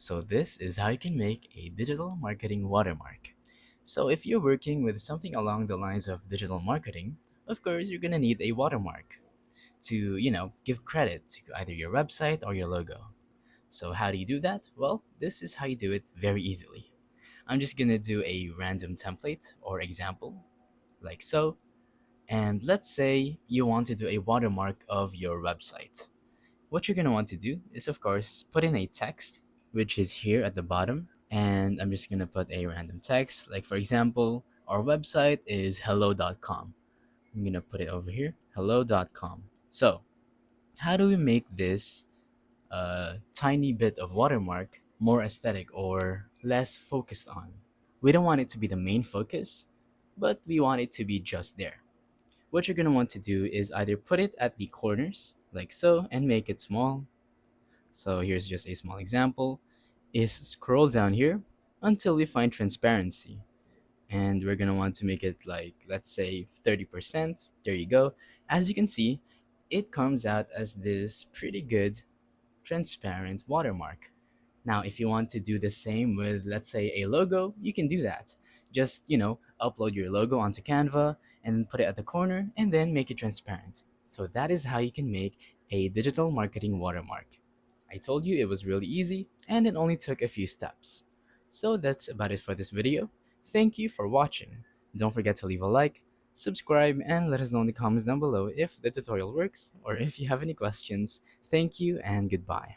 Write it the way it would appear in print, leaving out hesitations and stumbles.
So this is how you can make a digital marketing watermark. So if you're working with something along the lines of digital marketing, of course you're gonna need a watermark to, give credit to either your website or your logo. So how do you do that? Well, this is how you do it very easily. I'm just gonna do a random template or example, like so. And let's say you want to do a watermark of your website. What you're gonna want to do is, of course, put in a text, which is here at the bottom. And I'm just gonna put a random text, like for example, our website is hello.com. I'm gonna put it over here, hello.com. So, how do we make this tiny bit of watermark more aesthetic or less focused on? We don't want it to be the main focus, but we want it to be just there. What you're gonna want to do is either put it at the corners, like so, and make it small. So here's just a small example, is scroll down here until we find transparency. And we're gonna want to make it like, let's say 30%. There you go. As you can see, it comes out as this pretty good transparent watermark. Now, if you want to do the same with, let's say, a logo, you can do that. Just, upload your logo onto Canva and put it at the corner and then make it transparent. So that is how you can make a digital marketing watermark. I told you it was really easy and it only took a few steps. So that's about it for this video. Thank you for watching. Don't forget to leave a like, subscribe, and let us know in the comments down below if the tutorial works or if you have any questions. Thank you and goodbye.